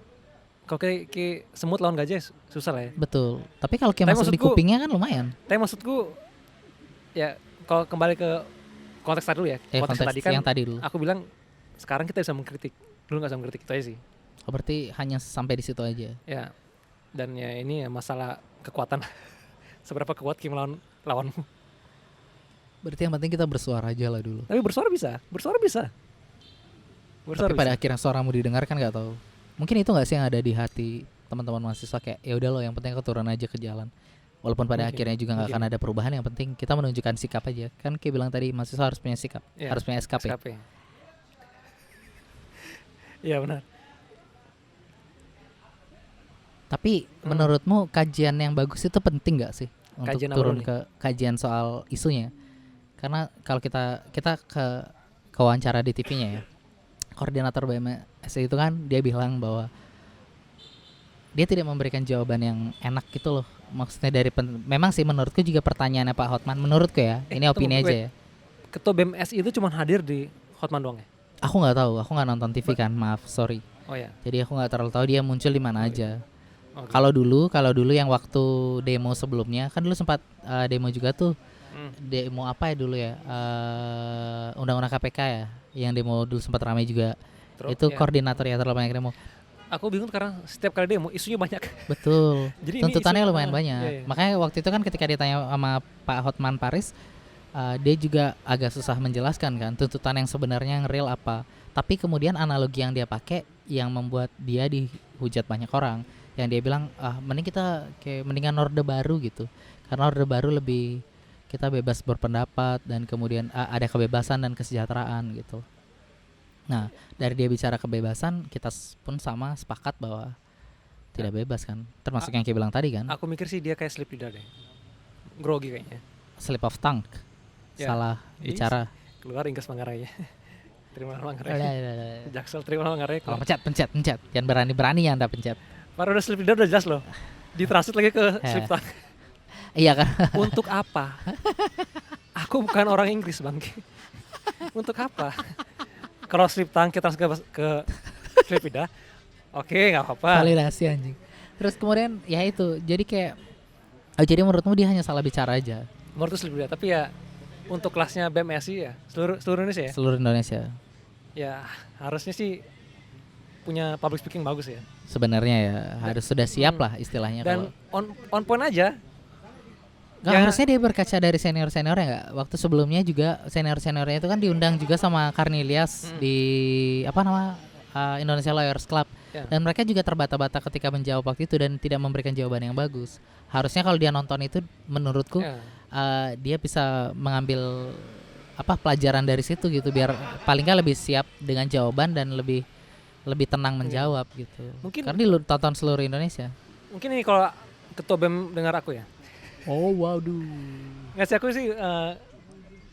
Kalau kayak semut lawan gajah susah lah ya. betul. Tapi kalau kayak Tapi masuk di maksudku- kupingnya kan lumayan. Tapi maksudku ya kalau kembali ke konteks tadi dulu ya. Konteks Konteks tadi kan yang tadi dulu. aku bilang sekarang kita bisa mengkritik. Dulu nggak bisa mengkritik, itu aja sih. Oh, berarti hanya sampai di situ aja. Ya. Dan ya ini ya masalah kekuatan. Seberapa kuat Kim lawanmu. Berarti yang penting kita bersuara aja lah dulu. Tapi bersuara bisa. Tapi pada akhirnya suaramu didengar kan nggak tahu. Mungkin itu nggak sih yang ada di hati teman-teman mahasiswa, kayak ya udah loh, yang penting aku turun aja ke jalan. Walaupun pada Mungkin, akhirnya juga nggak akan mungkin. ada perubahan, yang penting kita menunjukkan sikap aja. Kan kayak bilang tadi, mahasiswa harus punya sikap, Ya, harus punya SKP. SKP. Iya benar. Tapi menurutmu kajian yang bagus itu penting nggak sih untuk Kajian apa turun dulu nih? ke kajian soal isunya? Karena kalau kita ke wawancara di TV-nya ya, koordinator BMS itu kan dia bilang bahwa dia tidak memberikan jawaban yang enak gitu loh. Maksudnya memang sih menurutku juga pertanyaannya Pak Hotman, menurutku ya, ini opini tunggu, aja ya. Ketua BMS itu cuma hadir di Hotman doang ya? Aku nggak tahu, aku nggak nonton TV kan, maaf, sorry. Oh ya. Jadi aku nggak terlalu tahu dia muncul di mana aja. Oke. Kalau dulu yang waktu demo sebelumnya kan dulu sempat demo juga tuh. Demo apa ya dulu ya? Undang-undang KPK ya, yang demo dulu sempat ramai juga. Itu ya. koordinator ya, terlalu banyak demo. Aku bingung karena setiap kali demo isunya banyak. Betul. Jadi ini Tuntutannya isu- lumayan iya, banyak. iya. Makanya waktu itu kan ketika ditanya sama Pak Hotman Paris, dia juga agak susah menjelaskan kan tuntutan yang sebenarnya yang real apa. Tapi kemudian analogi yang dia pakai yang membuat dia dihujat banyak orang. Yang dia bilang, mending kita kayak mendingan orde baru gitu. Karena orde baru lebih kita bebas berpendapat dan kemudian ada kebebasan dan kesejahteraan gitu. Nah, dari dia bicara kebebasan, kita pun sama sepakat bahwa tidak bebas kan. Termasuk yang kayak bilang tadi kan, Aku mikir sih dia kayak slip lidah deh. Grogi kayaknya. slip of tongue. Ya. Salah bicara. Keluar Inggris Manggarai ya. Terima Udah, Manggarai. Jaksel terima Manggarai. Kalau pencet. Jangan berani ya Anda pencet. Baru udah slip lidah udah jelas loh. Ditransit lagi ke slip tongue. Iya kan? Untuk apa? Aku bukan orang Inggris bang. Untuk apa? Kalau slip tongue kita ke slip lidah, oke nggak apa-apa. Validasi anjing. Terus kemudian ya itu, jadi kayak jadi menurutmu dia hanya salah bicara aja Menurut slip lidah, tapi ya untuk kelasnya BMSI ya seluruh Indonesia ya. seluruh Indonesia. Ya harusnya sih punya public speaking bagus ya. Sebenarnya ya harus sudah siap lah istilahnya. Dan Kalau on point aja. nggak, ya- harusnya dia berkaca dari seniornya nggak? Waktu sebelumnya juga seniornya itu kan diundang juga sama Karnilias di apa nama Indonesia Lawyers Club. Ya. Dan mereka juga terbata-bata ketika menjawab waktu itu dan tidak memberikan jawaban yang bagus. Harusnya kalau dia nonton itu, menurutku Ya. dia bisa mengambil pelajaran dari situ gitu, biar paling nggak lebih siap dengan jawaban dan lebih tenang menjawab gitu. Mungkin- Karena ditonton seluruh Indonesia. Mungkin ini kalau ketua BEM dengar aku ya. Oh waduh. Ngasih aku sih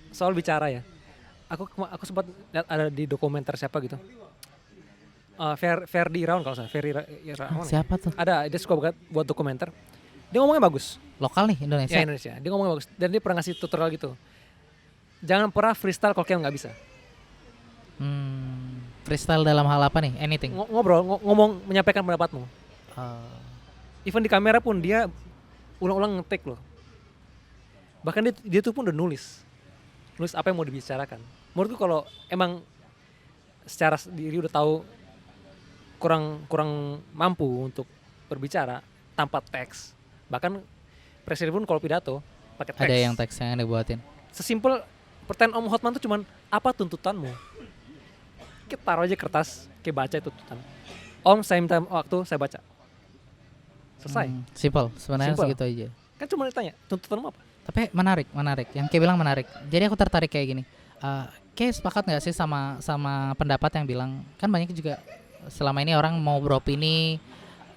soal bicara ya. Aku sempat lihat ada di dokumenter siapa gitu. Ferdi Irawan kalau salah. Ferdi Irawan. ya. Siapa tuh? Ada, dia suka buat dokumenter. Dia ngomongnya bagus. Lokal nih Indonesia. Ya Indonesia. Dia ngomongnya bagus. Dan dia pernah ngasih tutorial gitu. Jangan pernah freestyle kalau kayak nggak bisa. Freestyle dalam hal apa nih? Anything. Ngobrol, ngomong, menyampaikan pendapatmu. Even di kamera pun dia ulang-ulang ngetik loh. Bahkan dia tuh pun udah nulis apa yang mau dibicarakan. Menurutku kalau emang secara diri udah tahu kurang mampu untuk berbicara tanpa teks, bahkan presiden pun kalau pidato pakai teks. Ada yang teksnya yang dibuatin. Sesimpel pertanyaan Om Hotman tuh cuman apa tuntutanmu? Kita taruh aja kertas, kita baca itu tuntutan. Om, saya minta waktu, saya baca. Selesai. Simple, sebenarnya Simple. segitu aja. Kan cuma ditanya, tuntutanmu apa? Tapi menarik. Yang kayak bilang menarik. Jadi aku tertarik kayak gini. Kayak sepakat nggak sih sama pendapat yang bilang kan banyak juga selama ini orang mau beropini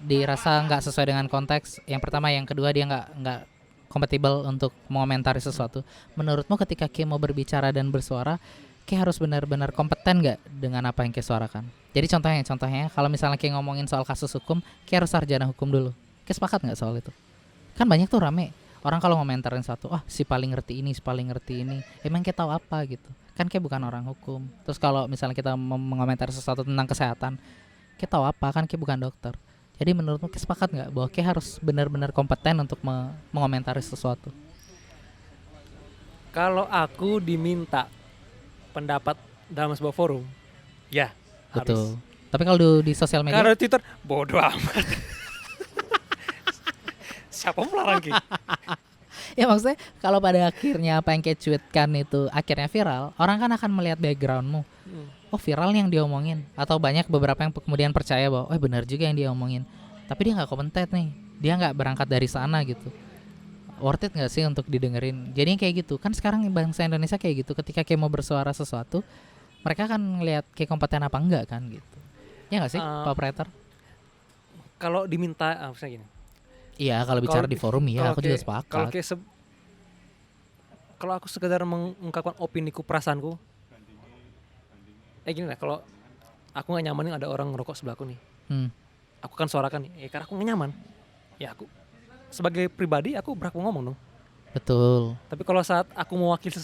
dirasa nggak sesuai dengan konteks. Yang pertama, yang kedua dia nggak kompatibel untuk mengomentari sesuatu. Menurutmu ketika Kay mau berbicara dan bersuara, Kay harus benar-benar kompeten nggak dengan apa yang Kay suarakan? Jadi contohnya kalau misalnya Kay ngomongin soal kasus hukum, Kay harus sarjana hukum dulu. Kay sepakat nggak soal itu? Kan banyak tuh rame orang kalau ngomentarin satu, si paling ngerti ini, emang kita tahu apa gitu. Kan kayak bukan orang hukum. Terus kalau misalnya kita mengomentari sesuatu tentang kesehatan, kita tahu apa, kan kayak bukan dokter. Jadi menurutmu kayak sepakat nggak bahwa kayak harus benar-benar kompeten untuk mengomentari sesuatu? Kalau aku diminta pendapat dalam sebuah forum, ya Betul. harus. Tapi kalau di sosial media, Karena Twitter, bodoh amat. Siapa melarang Ki? ya maksudnya kalau pada akhirnya apa yang kayak tweetkan itu akhirnya viral, orang kan akan melihat backgroundmu. Oh, viral nih yang dia omongin. Atau banyak beberapa yang kemudian percaya bahwa benar juga yang dia omongin. Tapi dia nggak kompeten nih, dia nggak berangkat dari sana gitu. Worth it nggak sih untuk didengerin? Jadi kayak gitu kan sekarang bangsa Indonesia kayak gitu. Ketika kayak mau bersuara sesuatu, mereka akan ngelihat kayak kompeten apa enggak kan gitu. Ya nggak sih, Pak Operator? Kalau diminta, misalnya gini. Iya, kalau bicara di forum ya aku juga sepakat. Kalau aku sekedar mengungkapkan opiniku, perasaanku, gini lah, kalau aku nggak nyaman nih ada orang ngerokok sebelahku nih, aku kan suarakan nih, karena aku nggak nyaman, ya aku sebagai pribadi aku berhak ngomong dong. Betul. Tapi kalau saat aku mewakili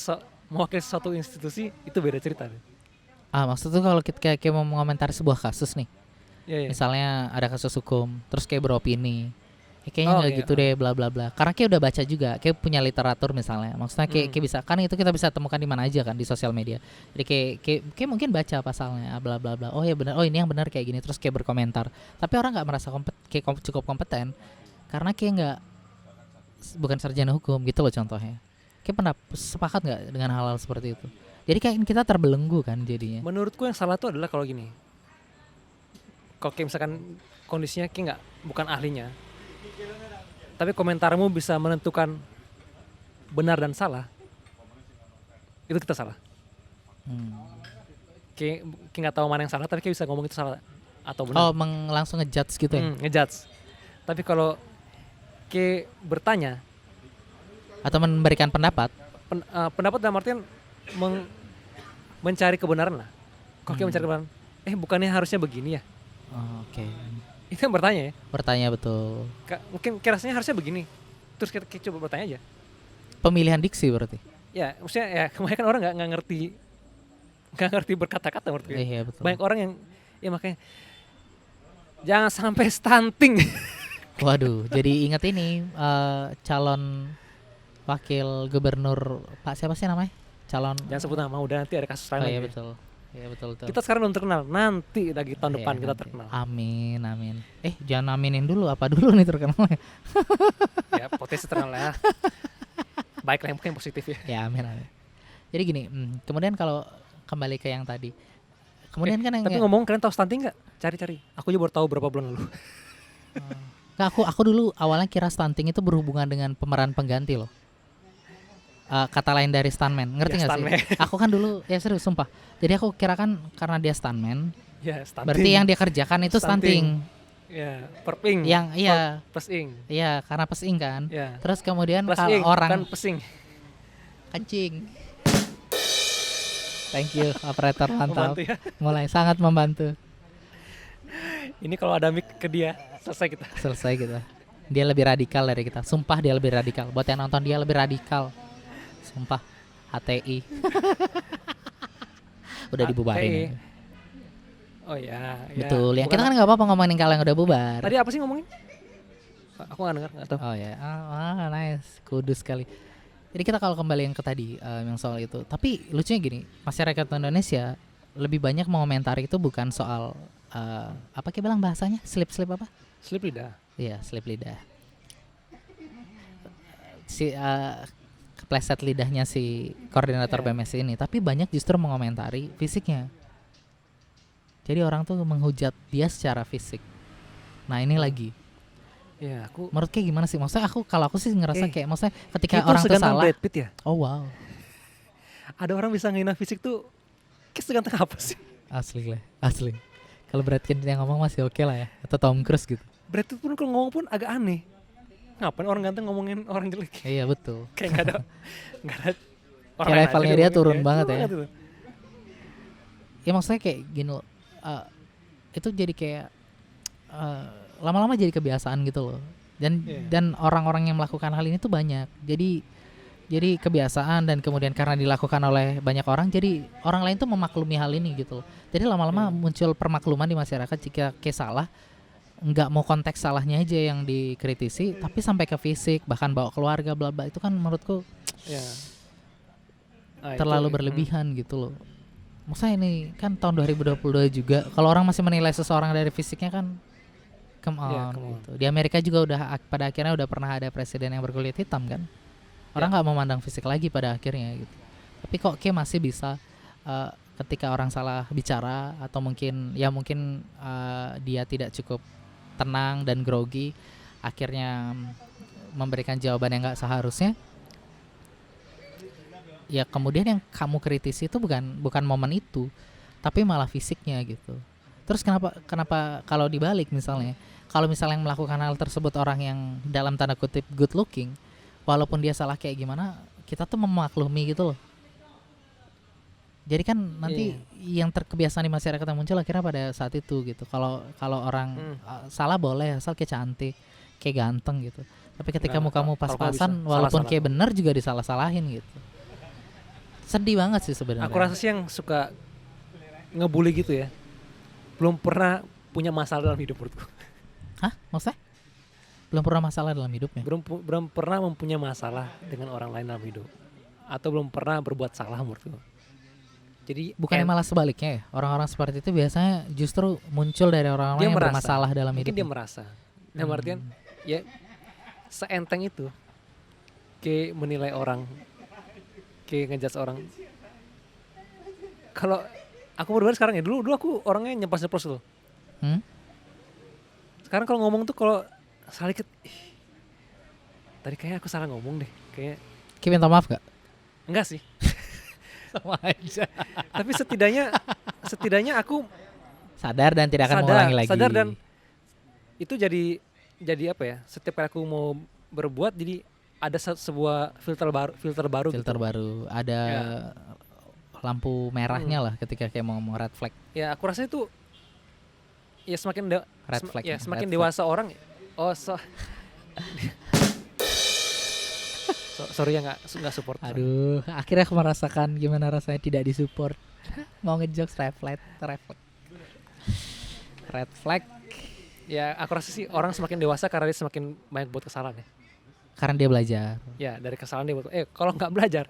sesuatu institusi, itu beda cerita. Maksud tuh kalau kita kayak mau mengomentari sebuah kasus nih, misalnya ada kasus hukum, terus kayak beropini. Kayaknya nggak gitu deh, bla bla bla. Karena kayak udah baca juga, kayak punya literatur misalnya. Maksudnya kayak bisa kan itu kita bisa temukan di mana aja kan di sosial media. Jadi kayak mungkin baca pasalnya, bla bla bla. Oh ya benar, ini yang benar kayak gini. Terus kayak berkomentar. Tapi orang nggak merasa cukup kompeten karena kayak nggak bukan sarjana hukum gitu loh contohnya. Kayak sepakat nggak dengan hal-hal seperti itu? Jadi kayak kita terbelenggu kan jadinya. Menurutku yang salah tuh adalah kalau gini. Kalau kayak misalkan kondisinya kayak nggak bukan ahlinya, tapi komentarmu bisa menentukan benar dan salah, itu kita salah. Kayak nggak tahu mana yang salah, tapi kayak bisa ngomong itu salah atau benar. Langsung ngejudge gitu ya? Ngejudge. Tapi kalau kayak bertanya atau memberikan pendapat, pendapat dalam artian mencari kebenaran lah. Kalau kayak mencari kebenaran, bukannya harusnya begini ya? Oke. Itu yang bertanya ya? Bertanya betul. Mungkin rasanya harusnya begini. Terus kita coba bertanya aja. Pemilihan diksi berarti? Ya, maksudnya ya kebanyakan orang nggak ngerti berkata-kata menurut gue. Iya, betul. Banyak orang yang makanya jangan sampai stunting. Waduh, jadi ingat ini calon wakil gubernur Pak siapa sih namanya? Calon. Jangan sebut nama, udah nanti ada kasus lain. Iya betul. Iya betul. Kita sekarang belum terkenal, nanti lagi tahun depan kita terkenal. Amin. Jangan aminin dulu, apa dulu nih terkenalnya? Ya potensi terkenal ya. Baiklah yang mungkin positif ya. Ya amin. Jadi gini, kemudian kalau kembali ke yang tadi, kemudian kan yang tapi ngomong kalian tahu stunting nggak? Cari. Aku juga baru tahu berapa bulan lalu. Aku dulu awalnya kira stunting itu berhubungan dengan pemeran pengganti loh. Kata lain dari stuntman, ngerti nggak sih? Aku kan dulu ya serius sumpah. Jadi aku kira kan karena dia stuntman, berarti yang dia kerjakan itu stunting. Ya, perping. Pesing. Iya, karena pesing kan. Ya. Terus kemudian kalau orang kan pesing. Kencing. Thank you operator, mantap. Membantu ya. Mulai sangat membantu. Ini kalau ada mic ke dia, selesai kita. Dia lebih radikal dari kita. Sumpah dia lebih radikal. Buat yang nonton dia lebih radikal. Sumpah, HTI. Udah dibubarin. Oh ya. Betul ya. Kita kan nggak apa-apa ngomongin kalau yang udah bubar. Tadi apa sih ngomongin? Aku nggak dengar, nggak tahu. Oh ya, nice, kudus sekali. Jadi kita kalau kembali yang ke tadi yang soal itu. Tapi lucunya gini, masyarakat Indonesia lebih banyak mengomentari itu bukan soal apa kita bilang bahasanya? Slip apa? Slip lidah. Iya, slip lidah. kepleset lidahnya si koordinator BMS ini, tapi banyak justru mengomentari fisiknya. Jadi orang tuh menghujat dia secara fisik. Nah ini lagi, Ya, aku menurut kayak gimana sih? Maksudnya kalau aku sih ngerasa kayak, maksudnya ketika itu orang tuh seganteng salah, Brad Pitt ya. oh wow, Ada orang bisa ngehina fisik tuh, kayak seganteng apa sih? asli lah, asli. Kalau Brad Pitt yang ngomong masih oke lah ya, atau Tom Cruise gitu. Brad Pitt pun kalau ngomong pun agak aneh. Ngapain orang ganteng ngomongin orang jelek? Iya betul. Kayak nggak ada orang Kayak lain aja levelnya dia ngomongin turun banget ya. itu. Ya maksudnya kayak gini loh, itu jadi kayak lama-lama jadi kebiasaan gitu loh. Dan orang-orang yang melakukan hal ini tuh banyak. Jadi kebiasaan, dan kemudian karena dilakukan oleh banyak orang, jadi orang lain tuh memaklumi hal ini gitu loh. Jadi lama-lama muncul permakluman di masyarakat jika kayak salah, nggak mau konteks salahnya aja yang dikritisi, tapi sampai ke fisik, bahkan bawa keluarga bla bla, itu kan menurutku Ya. terlalu berlebihan gitu loh. Maksudnya ini kan tahun 2022 juga, kalau orang masih menilai seseorang dari fisiknya kan come on, gitu. Di Amerika juga pada akhirnya udah pernah ada presiden yang berkulit hitam kan. Orang nggak memandang fisik lagi pada akhirnya gitu. Tapi kok kayak masih bisa ketika orang salah bicara, atau mungkin dia tidak cukup tenang dan grogi, akhirnya memberikan jawaban yang nggak seharusnya. Ya kemudian yang kamu kritisi itu bukan momen itu, tapi malah fisiknya gitu. Terus kenapa kalau dibalik misalnya, kalau misalnya yang melakukan hal tersebut orang yang dalam tanda kutip good looking, walaupun dia salah kayak gimana, kita tuh memaklumi gitu loh. Jadi kan nanti yang terkebiasaan di masyarakat yang muncul akhirnya pada saat itu gitu. Kalau orang salah boleh asal kayak cantik, kayak ganteng gitu. Tapi ketika mukamu pas-pasan, walaupun kayak bener juga disalah-salahin gitu. Sedih banget sih sebenarnya. Aku rasa sih yang suka ngebully gitu ya, belum pernah punya masalah dalam hidup menurutku. Hah? Maksudnya? Belum pernah masalah dalam hidupnya? Belum pernah mempunyai masalah dengan orang lain dalam hidup, atau belum pernah berbuat salah menurutku. Jadi bukannya malah sebaliknya ya? Orang-orang seperti itu biasanya justru muncul dari orang-orang yang bermasalah dalam hidup. Mungkin dia merasa. Nah, artian ya seenteng itu kayak menilai orang, kayak ngejudge orang. Kalau aku berbeda sekarang ya, dulu aku orangnya nyeplos loh. Sekarang kalau ngomong tuh kalau salah dikit, tadi kayaknya aku salah ngomong deh, kayak minta maaf gak? Enggak sih. Sama aja. Tapi setidaknya aku sadar dan tidak akan mengulangi lagi. Sadar, dan itu jadi apa ya? Setiap kali aku mau berbuat, jadi ada sebuah filter baru. Filter baru. Ada lampu merahnya lah ketika kayak mau ngomong red flag. Ya aku rasa itu ya semakin red flag. Ya semakin dewasa orang. Sorry ya nggak support. Aduh, akhirnya aku merasakan gimana rasanya tidak disupport. Mau ngejokes red flag. Ya aku rasa sih orang semakin dewasa karena dia semakin banyak buat kesalahan ya. Karena dia belajar. Ya dari kesalahan dia buat. Kalau nggak belajar,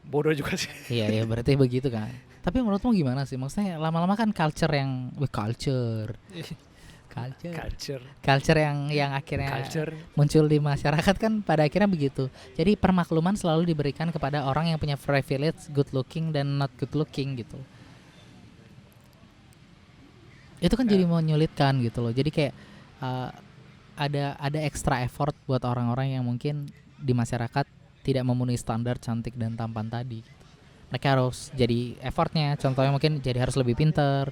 bodoh juga sih. Iya berarti begitu kan. Tapi menurutmu gimana sih? Maksudnya lama-lama kan culture yang akhirnya muncul di masyarakat kan pada akhirnya begitu. Jadi permakluman selalu diberikan kepada orang yang punya privilege, good looking dan not good looking gitu. Itu kan jadi menyulitkan gitu loh. Jadi kayak ada extra effort buat orang-orang yang mungkin di masyarakat tidak memenuhi standar cantik dan tampan tadi gitu. Mereka harus jadi effortnya, contohnya mungkin jadi harus lebih pinter,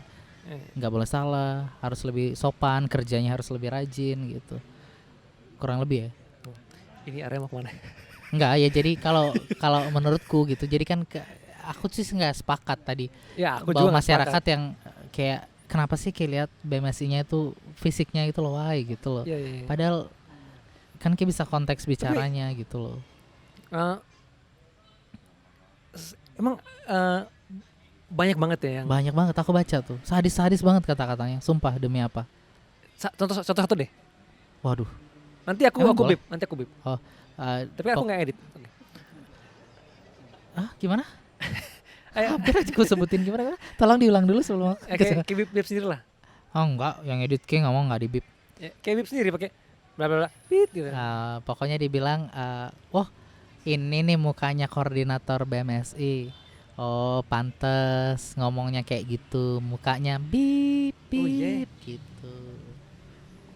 nggak boleh salah, harus lebih sopan, kerjanya harus lebih rajin gitu. Kurang lebih ya. Ini area mau kemana? Enggak ya, jadi kalau menurutku gitu, jadi kan aku sih nggak sepakat tadi. Ya, aku bahwa juga masyarakat yang kayak kenapa sih kayak lihat BMSI-nya itu fisiknya itu loh, gitu loh. Ya. Padahal kan kayak bisa konteks bicaranya gitu loh. Emang banyak banget ya yang banyak banget aku baca tuh, sadis banget kata-katanya, sumpah demi apa. Contoh satu deh. Waduh. Nanti aku bip. Oh, tapi aku nggak edit. Gimana? Hampir aja aku sebutin gimana? Tolong diulang dulu sebelum. Kayak bip sendiri lah. Oh enggak, yang edit kayak ngomong nggak di bip. Kayak bip sendiri pakai bla bla bla. Gitu. Pokoknya dibilang, ini nih mukanya koordinator BMSI. Oh, pantes ngomongnya kayak gitu, mukanya bip Oh, iya. bip gitu.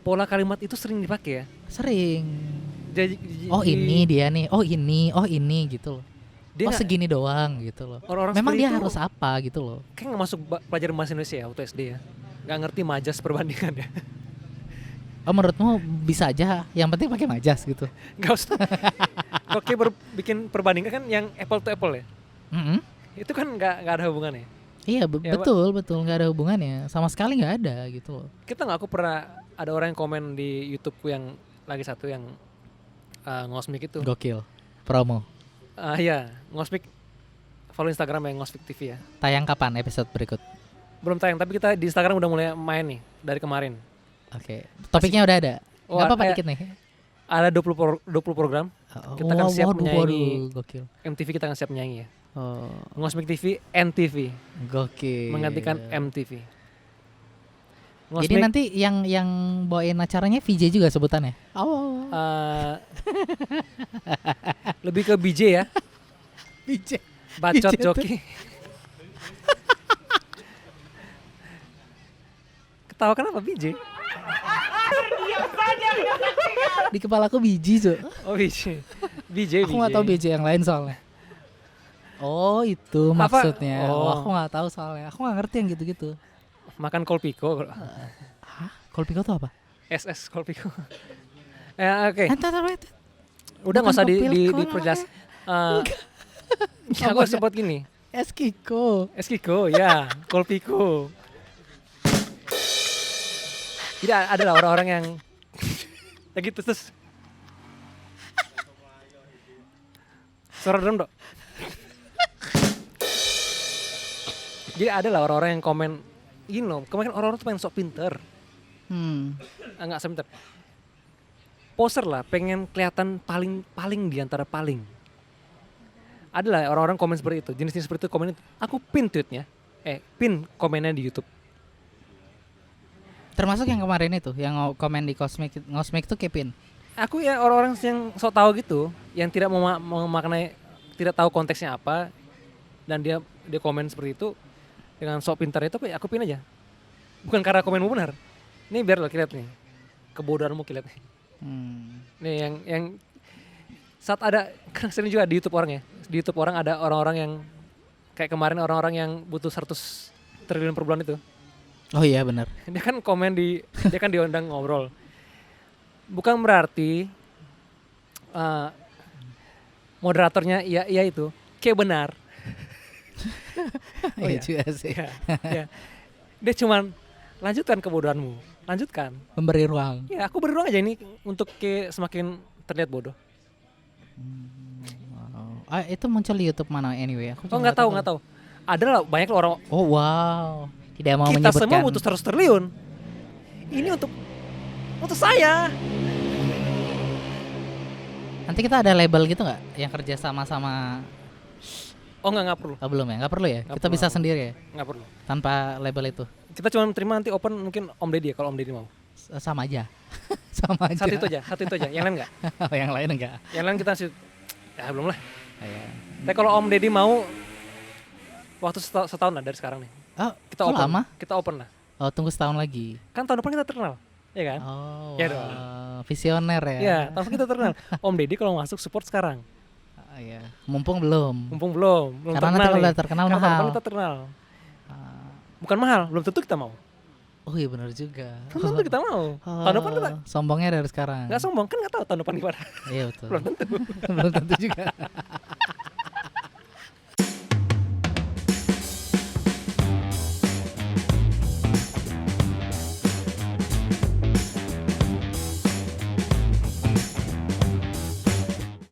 Pola kalimat itu sering dipakai ya. Sering. Oh, Jadi ini dia nih. Oh, ini gitu loh. dia Oh, nggak- segini doang gitu loh. orang-orang Memang seperti dia itu harus apa gitu loh. kayak nggak masuk pelajaran bahasa Indonesia ya waktu SD ya. Nggak ngerti majas perbandingan ya. Oh, menurutmu bisa aja yang penting pakai majas gitu. Nggak usah. Kok kayak bikin perbandingan kan yang apple to apple ya. Mm-mm. Itu kan nggak ada hubungannya. Iya, Ya, Pak. betul nggak ada hubungannya. Sama sekali nggak ada gitu loh. Kita nggak, aku pernah ada orang yang komen di YouTubeku yang lagi satu yang ngosmik itu. Gokil. Promo. Ya, ngosmik, follow Instagram yang ngosmik TV ya. Tayang kapan episode berikut? Belum tayang, tapi kita di Instagram udah mulai main nih dari kemarin. Oke. Topiknya udah ada. Oh, Nggak apa-apa kayak- dikit nih. Ada 20 program. Kita akan siap menyaingi. Gokil. MTV kita akan siap menyaingi ya. Oh, Ngosmik TV, NTV gokil. menggantikan MTV. Jadi Ngosmik, nanti yang bawain acaranya VJ juga sebutannya. Oh, lebih ke BJ ya, VJ. bacot BJ tuh. joki. Ketawa kenapa BJ? Di kepala aku biji, Cuk. Oh BJ, BJ. Aku nggak tahu BJ yang lain soalnya. Oh, itu Apa? maksudnya. Oh. Oh, aku nggak tahu soalnya. Aku nggak ngerti yang gitu-gitu. Makan kolpiko, Hah? Kolpiko tuh apa? SS kolpiko. Oke, Entar, udah nggak usah Kopilko diperjelas. Ya, aku sempat gini, Eskiko. Eskiko, ya, kolpiko. Jadi ada lah orang-orang yang ya gitu terus. Suara drum dok. Jadi ada lah orang-orang yang komen gini loh, kemarin orang-orang tuh pengen sok pinter, nggak sepinter. Poser lah, pengen kelihatan paling di antara paling. Ada lah orang-orang komen seperti itu, jenis-jenis seperti itu komen itu. Aku pin tweetnya, pin komennya di YouTube. Termasuk yang kemarin itu, yang komen di Ngosmik tuh Kepin. Aku ya orang-orang yang sok tahu gitu, yang tidak memaknai, tidak tahu konteksnya apa, dan dia komen seperti itu dengan sok pintar itu, aku pin aja. Bukan karena komenmu benar. Ini biar lo lihat nih, kebodohanmu lihat nih. Nih yang saat ada, kan sering juga di YouTube orang ya, di YouTube orang ada orang-orang yang kayak kemarin orang-orang yang butuh 100 triliun per bulan itu. Oh iya benar. Dia kan komen dia kan diundang ngobrol. Bukan berarti moderatornya iya itu kayak benar. Oh Iya iya. juga sih. Ya. Dia cuman lanjutkan kebodohanmu, lanjutkan. Memberi ruang. Ya aku beri ruang aja ini untuk semakin terlihat bodoh. Wow. Itu muncul di YouTube mana anyway? Aku Oh juga nggak tahu. Ada lah banyak loh orang. Oh wow. Tidak mau Kita menyebutkan. semua butuh 100 triliun. Ini untuk saya. Nanti kita ada label gitu nggak yang kerja sama-sama? Oh nggak perlu, Oh, belum ya? Nggak perlu ya? Nggak Kita perlu. bisa sendiri ya? nggak perlu. Tanpa label itu? Kita cuma terima nanti open mungkin Om Deddy ya kalau Om Deddy mau. Sama aja. Sama aja. Satu itu aja, yang lain enggak. Oh, yang lain enggak? Yang lain kita sih, ya belum lah. Iya. Tapi kalau Om Deddy mau, waktu setahun lah dari sekarang nih. Oh, Kita kok open. lama? Kita open lah. Oh, tunggu setahun lagi. Kan tahun depan kita terkenal, ya kan? Oh, Ya wow. dong. Visioner ya? Iya, tahun depan kita terkenal. Om Deddy kalau masuk support sekarang. Iya. Mumpung belum. Mumpung belum Karena nanti terkenal kalau nih. udah terkenal Kan tahun mahal. depan kita terkenal. Ah, Bukan mahal, belum tentu kita mau. Oh iya benar juga. Belum tentu kita mau. Tahun depan kita Sombongnya dari sekarang. nggak sombong, kan nggak tahu tahun depan gimana. Iya betul. Belum tentu. Belum tentu juga.